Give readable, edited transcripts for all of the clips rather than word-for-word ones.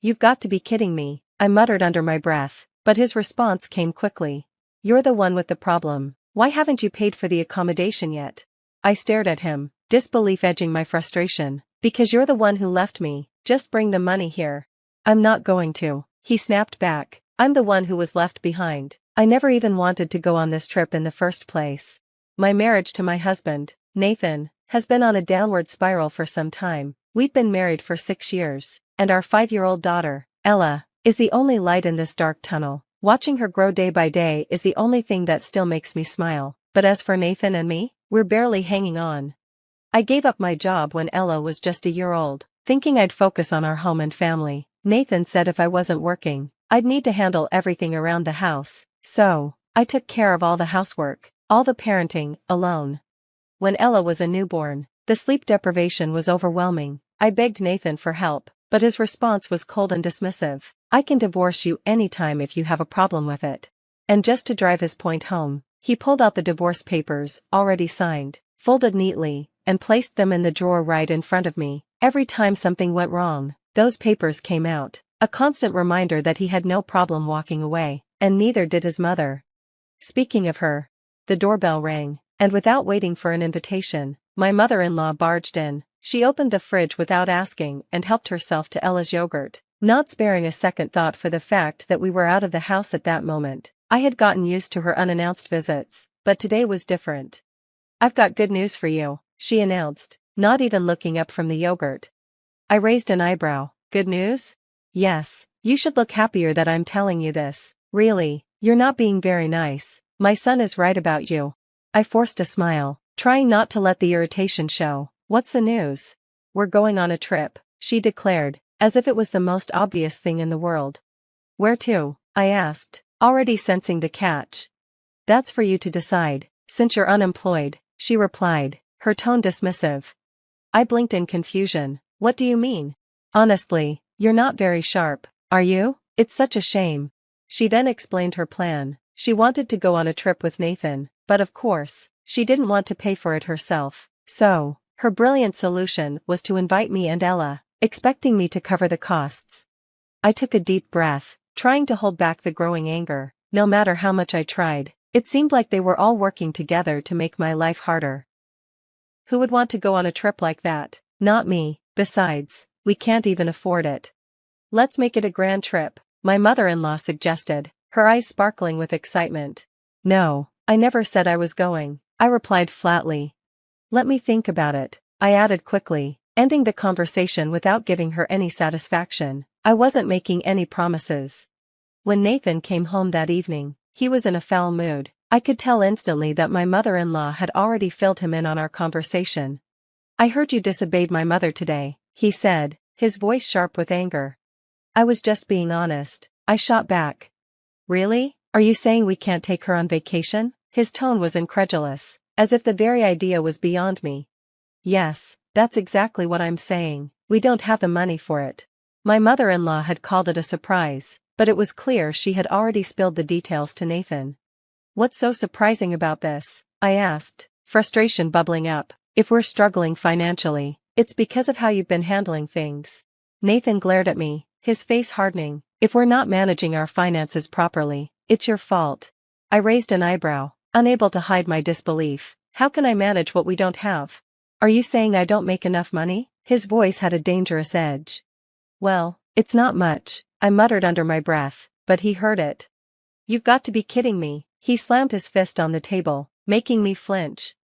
You've got to be kidding me, I muttered under my breath, but his response came quickly. You're the one with the problem. Why haven't you paid for the accommodation yet? I stared at him, disbelief edging my frustration. Because you're the one who left me, just bring the money here. I'm not going to, he snapped back. I'm the one who was left behind. I never even wanted to go on this trip in the first place. My marriage to my husband, Nathan, has been on a downward spiral for some time. We've been married for 6 years, and our 5-year-old daughter, Ella, is the only light in this dark tunnel. Watching her grow day by day is the only thing that still makes me smile. But as for Nathan and me, we're barely hanging on. I gave up my job when Ella was just a year old, thinking I'd focus on our home and family. Nathan said if I wasn't working, I'd need to handle everything around the house, so I took care of all the housework, all the parenting, alone. When Ella was a newborn, the sleep deprivation was overwhelming. I begged Nathan for help, but his response was cold and dismissive. I can divorce you anytime if you have a problem with it. And just to drive his point home, he pulled out the divorce papers, already signed, folded neatly, and placed them in the drawer right in front of me. Every time something went wrong, those papers came out, a constant reminder that he had no problem walking away, and neither did his mother. Speaking of her, the doorbell rang, and without waiting for an invitation, my mother-in-law barged in. She opened the fridge without asking and helped herself to Ella's yogurt, not sparing a second thought for the fact that we were out of the house at that moment. I had gotten used to her unannounced visits, but today was different. I've got good news for you, she announced, not even looking up from the yogurt. I raised an eyebrow. Good news? Yes, you should look happier that I'm telling you this. Really, you're not being very nice. My son is right about you. I forced a smile, trying not to let the irritation show. What's the news? We're going on a trip, she declared, as if it was the most obvious thing in the world. Where to? I asked, already sensing the catch. That's for you to decide, since you're unemployed, she replied, her tone dismissive. I blinked in confusion. What do you mean? Honestly, you're not very sharp, are you? It's such a shame. She then explained her plan. She wanted to go on a trip with Nathan, but of course, she didn't want to pay for it herself. So, her brilliant solution was to invite me and Ella, expecting me to cover the costs. I took a deep breath, trying to hold back the growing anger. No matter how much I tried, it seemed like they were all working together to make my life harder. Who would want to go on a trip like that? Not me. Besides, we can't even afford it. Let's make it a grand trip, my mother-in-law suggested, her eyes sparkling with excitement. No, I never said I was going, I replied flatly. Let me think about it, I added quickly, ending the conversation without giving her any satisfaction. I wasn't making any promises. When Nathan came home that evening, he was in a foul mood. I could tell instantly that my mother-in-law had already filled him in on our conversation. I heard you disobeyed my mother today, he said, his voice sharp with anger. I was just being honest, I shot back. Really? Are you saying we can't take her on vacation? His tone was incredulous, as if the very idea was beyond me. Yes, that's exactly what I'm saying. We don't have the money for it. My mother-in-law had called it a surprise, but it was clear she had already spilled the details to Nathan. What's so surprising about this? I asked, frustration bubbling up. If we're struggling financially, it's because of how you've been handling things. Nathan glared at me, his face hardening. If we're not managing our finances properly, it's your fault. I raised an eyebrow, unable to hide my disbelief. How can I manage what we don't have? Are you saying I don't make enough money? His voice had a dangerous edge. Well, it's not much, I muttered under my breath, but he heard it. You've got to be kidding me. He slammed his fist on the table, making me flinch.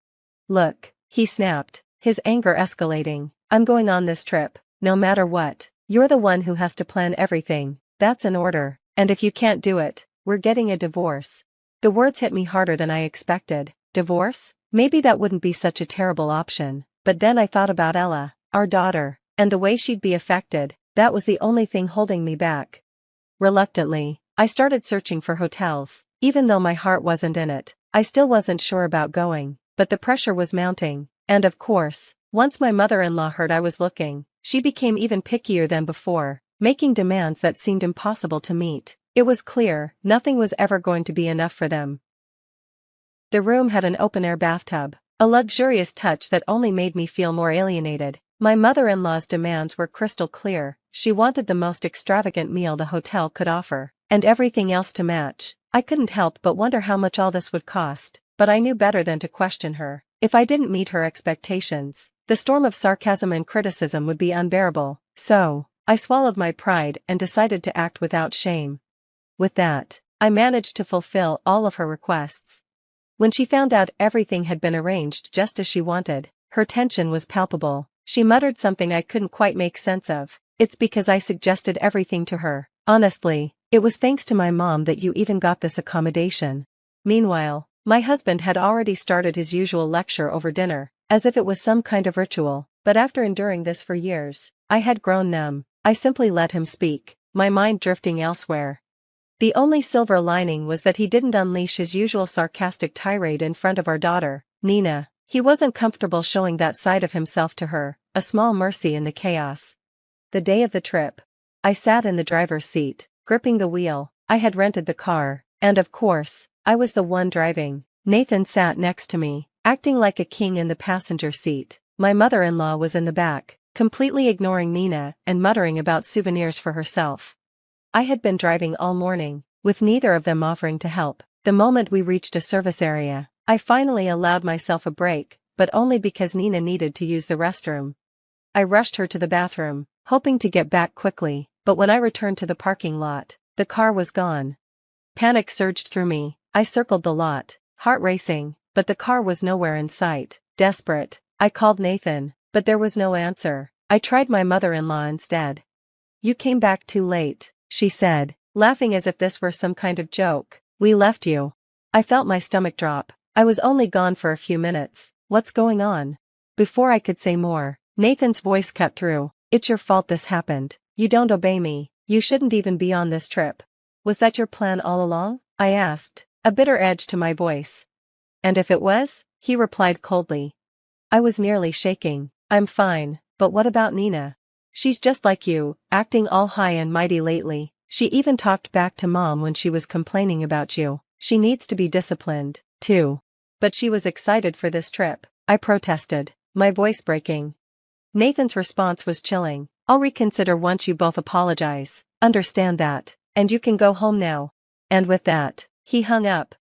Look, he snapped, his anger escalating. I'm going on this trip, no matter what. You're the one who has to plan everything. That's an order, and if you can't do it, we're getting a divorce. The words hit me harder than I expected. Divorce? Maybe that wouldn't be such a terrible option, but then I thought about Ella, our daughter, and the way she'd be affected. That was the only thing holding me back. Reluctantly, I started searching for hotels. Even though my heart wasn't in it, I still wasn't sure about going, but the pressure was mounting, and of course, once my mother-in-law heard I was looking, she became even pickier than before, making demands that seemed impossible to meet. It was clear, nothing was ever going to be enough for them. The room had an open-air bathtub, a luxurious touch that only made me feel more alienated. My mother-in-law's demands were crystal clear. She wanted the most extravagant meal the hotel could offer, and everything else to match. I couldn't help but wonder how much all this would cost, but I knew better than to question her. If I didn't meet her expectations, the storm of sarcasm and criticism would be unbearable. So, I swallowed my pride and decided to act without shame. With that, I managed to fulfill all of her requests. When she found out everything had been arranged just as she wanted, her tension was palpable. She muttered something I couldn't quite make sense of. It's because I suggested everything to her. Honestly, it was thanks to my mom that you even got this accommodation. Meanwhile, my husband had already started his usual lecture over dinner, as if it was some kind of ritual, but after enduring this for years, I had grown numb. I simply let him speak, my mind drifting elsewhere. The only silver lining was that he didn't unleash his usual sarcastic tirade in front of our daughter, Nina. He wasn't comfortable showing that side of himself to her, a small mercy in the chaos. The day of the trip, I sat in the driver's seat, gripping the wheel. I had rented the car, and of course, I was the one driving. Nathan sat next to me, acting like a king in the passenger seat. My mother-in-law was in the back, completely ignoring Nina and muttering about souvenirs for herself. I had been driving all morning, with neither of them offering to help. The moment we reached a service area, I finally allowed myself a break, but only because Nina needed to use the restroom. I rushed her to the bathroom, hoping to get back quickly, but when I returned to the parking lot, the car was gone. Panic surged through me. I circled the lot, heart racing, but the car was nowhere in sight. Desperate, I called Nathan, but there was no answer. I tried my mother-in-law instead. "You came back too late," she said, laughing as if this were some kind of joke. "We left you." I felt my stomach drop. I was only gone for a few minutes. What's going on? Before I could say more, Nathan's voice cut through. "It's your fault this happened. You don't obey me. You shouldn't even be on this trip." "Was that your plan all along?" I asked, a bitter edge to my voice. "And if it was?" he replied coldly. I was nearly shaking. "I'm fine, but what about Nina? She's just like you, acting all high and mighty lately. She even talked back to Mom when she was complaining about you. She needs to be disciplined, too." "But she was excited for this trip," I protested, my voice breaking. Nathan's response was chilling. "I'll reconsider once you both apologize. Understand that, and you can go home now." And with that, he hung up.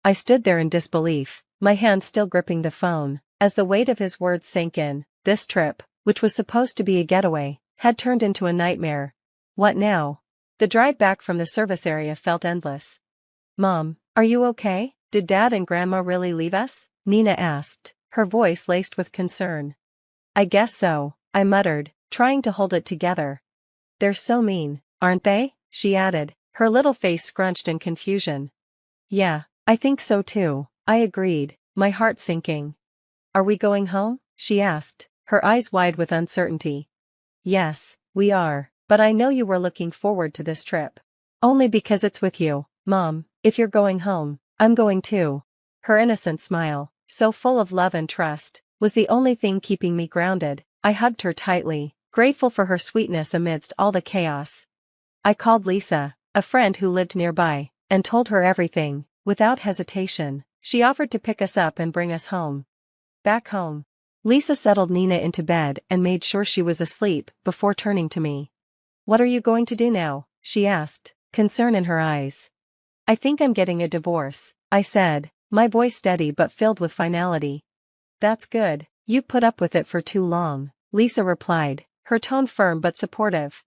I stood there in disbelief, my hand still gripping the phone, as the weight of his words sank in. This trip, which was supposed to be a getaway, had turned into a nightmare. What now? The drive back from the service area felt endless. "Mom, are you okay? Did Dad and Grandma really leave us?" Nina asked, her voice laced with concern. "I guess so," I muttered, trying to hold it together. "They're so mean, aren't they?" she added, her little face scrunched in confusion. "Yeah, I think so too," I agreed, my heart sinking. "Are we going home?" she asked, her eyes wide with uncertainty. "Yes, we are, but I know you were looking forward to this trip." "Only because it's with you, Mom. If you're going home, I'm going too." Her innocent smile, so full of love and trust, was the only thing keeping me grounded. I hugged her tightly, grateful for her sweetness amidst all the chaos. I called Lisa, a friend who lived nearby, and told her everything. Without hesitation, she offered to pick us up and bring us home. Back home. Lisa settled Nina into bed and made sure she was asleep before turning to me. "What are you going to do now?" she asked, concern in her eyes. "I think I'm getting a divorce," I said, my voice steady but filled with finality. "That's good. You've put up with it for too long," Lisa replied, her tone firm but supportive.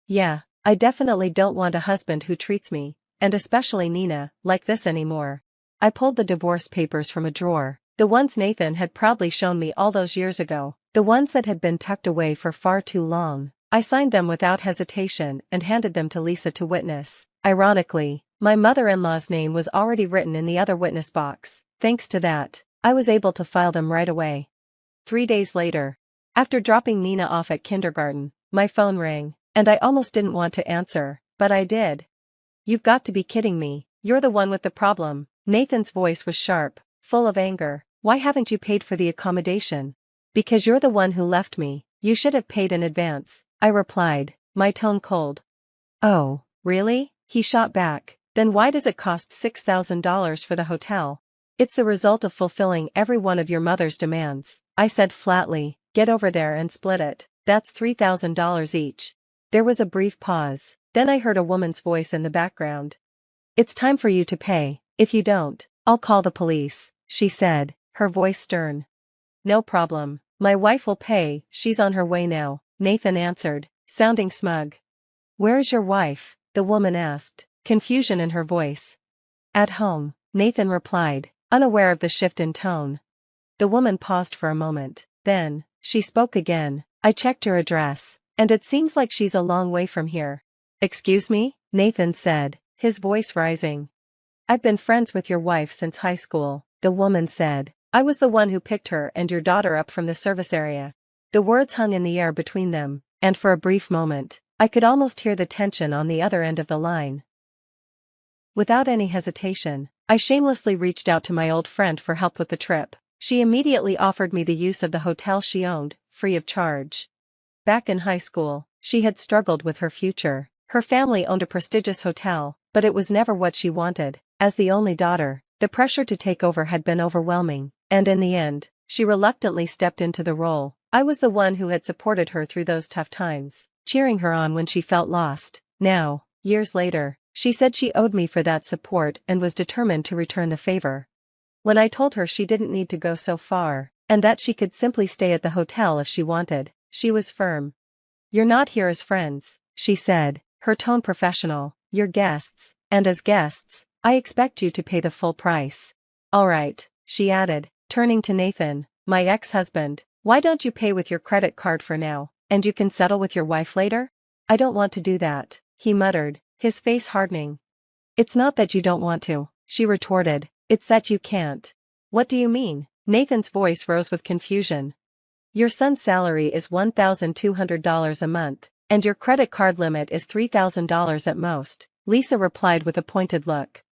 "Yeah, I definitely don't want a husband who treats me, and especially Nina, like this anymore." I pulled the divorce papers from a drawer, the ones Nathan had proudly shown me all those years ago, the ones that had been tucked away for far too long. I signed them without hesitation and handed them to Lisa to witness. Ironically, my mother-in-law's name was already written in the other witness box. Thanks to that, I was able to file them right away. 3 days later, after dropping Nina off at kindergarten, my phone rang, and I almost didn't want to answer, but I did. "You've got to be kidding me. You're the one with the problem." Nathan's voice was sharp, full of anger. "Why haven't you paid for the accommodation?" "Because you're the one who left me. You should have paid in advance," I replied, my tone cold. "Oh, really?" he shot back. "Then why does it cost $6,000 for the hotel?" "It's the result of fulfilling every one of your mother's demands," I said flatly. Get over there and split it. That's $3,000 each. There was a brief pause. Then I heard a woman's voice in the background. It's time for you to pay. If you don't, I'll call the police, she said, her voice stern. No problem. My wife will pay, she's on her way now, Nathan answered, sounding smug. Where is your wife? The woman asked, confusion in her voice. At home, Nathan replied, unaware of the shift in tone. The woman paused for a moment, then, she spoke again. I checked your address, and it seems like she's a long way from here. Excuse me? Nathan said, his voice rising. I've been friends with your wife since high school, the woman said. I was the one who picked her and your daughter up from the service area. The words hung in the air between them, and for a brief moment, I could almost hear the tension on the other end of the line. Without any hesitation, I shamelessly reached out to my old friend for help with the trip. She immediately offered me the use of the hotel she owned, free of charge. Back in high school, she had struggled with her future. Her family owned a prestigious hotel, but it was never what she wanted. As the only daughter, the pressure to take over had been overwhelming, and in the end, she reluctantly stepped into the role. I was the one who had supported her through those tough times, cheering her on when she felt lost. Now, years later, she said she owed me for that support and was determined to return the favor. When I told her she didn't need to go so far, and that she could simply stay at the hotel if she wanted, she was firm. You're not here as friends, she said, her tone professional. You're guests, and as guests, I expect you to pay the full price. All right, she added, turning to Nathan, my ex-husband, why don't you pay with your credit card for now, and you can settle with your wife later? I don't want to do that, he muttered, his face hardening. It's not that you don't want to, she retorted, it's that you can't. What do you mean? Nathan's voice rose with confusion. Your son's salary is $1,200 a month, and your credit card limit is $3,000 at most, Lisa replied with a pointed look.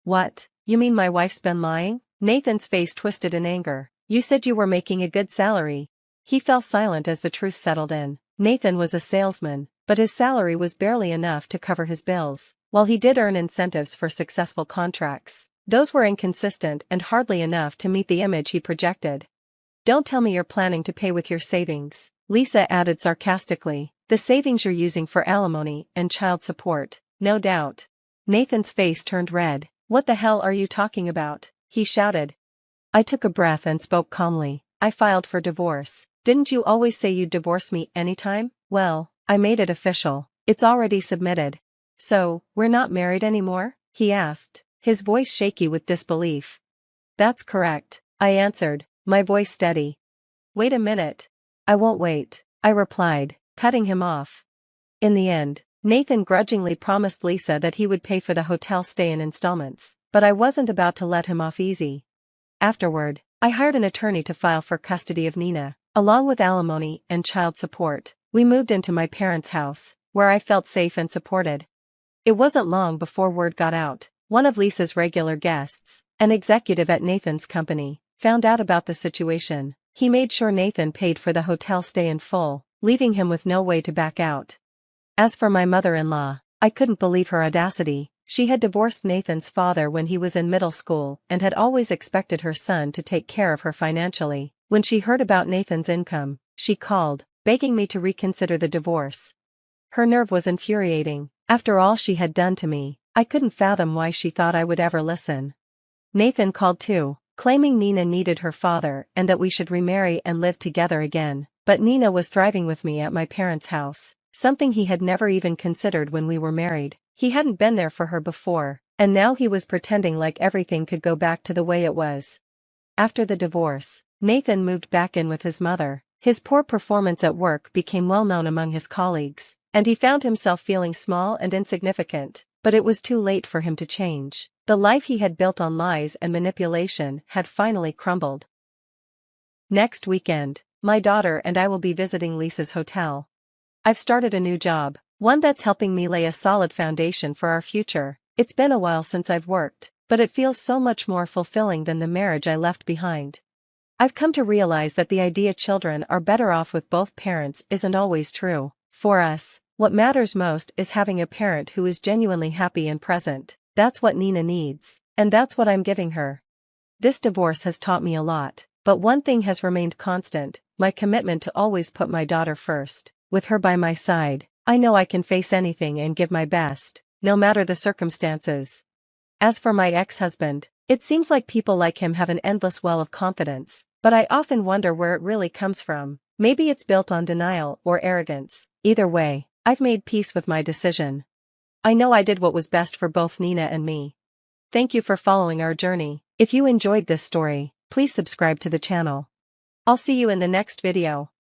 What? You mean my wife's been lying? Nathan's face twisted in anger. You said you were making a good salary. He fell silent as the truth settled in. Nathan was a salesman, but his salary was barely enough to cover his bills. While he did earn incentives for successful contracts, those were inconsistent and hardly enough to meet the image he projected. Don't tell me you're planning to pay with your savings, Lisa added sarcastically. The savings you're using for alimony and child support, no doubt. Nathan's face turned red. What the hell are you talking about? He shouted. I took a breath and spoke calmly. I filed for divorce. Didn't you always say you'd divorce me anytime? Well, I made it official. It's already submitted. So, we're not married anymore? He asked, his voice shaky with disbelief. That's correct, I answered, my voice steady. Wait a minute. I won't wait, I replied, cutting him off. In the end, Nathan grudgingly promised Lisa that he would pay for the hotel stay in installments, but I wasn't about to let him off easy. Afterward, I hired an attorney to file for custody of Nina, along with alimony and child support. We moved into my parents' house, where I felt safe and supported. It wasn't long before word got out. One of Lisa's regular guests, an executive at Nathan's company, found out about the situation. He made sure Nathan paid for the hotel stay in full, leaving him with no way to back out. As for my mother-in-law, I couldn't believe her audacity. She had divorced Nathan's father when he was in middle school and had always expected her son to take care of her financially. When she heard about Nathan's income, she called, begging me to reconsider the divorce. Her nerve was infuriating. After all she had done to me, I couldn't fathom why she thought I would ever listen. Nathan called too, claiming Nina needed her father and that we should remarry and live together again. But Nina was thriving with me at my parents' house, something he had never even considered when we were married. He hadn't been there for her before, and now he was pretending like everything could go back to the way it was. After the divorce, Nathan moved back in with his mother. His poor performance at work became well known among his colleagues, and he found himself feeling small and insignificant, but it was too late for him to change. The life he had built on lies and manipulation had finally crumbled. Next weekend, my daughter and I will be visiting Lisa's hotel. I've started a new job, one that's helping me lay a solid foundation for our future. It's been a while since I've worked, but it feels so much more fulfilling than the marriage I left behind. I've come to realize that the idea children are better off with both parents isn't always true. For us, what matters most is having a parent who is genuinely happy and present. That's what Nina needs, and that's what I'm giving her. This divorce has taught me a lot, but one thing has remained constant: my commitment to always put my daughter first. With her by my side, I know I can face anything and give my best, no matter the circumstances. As for my ex-husband, it seems like people like him have an endless well of confidence, but I often wonder where it really comes from. Maybe it's built on denial or arrogance. Either way, I've made peace with my decision. I know I did what was best for both Nina and me. Thank you for following our journey. If you enjoyed this story, please subscribe to the channel. I'll see you in the next video.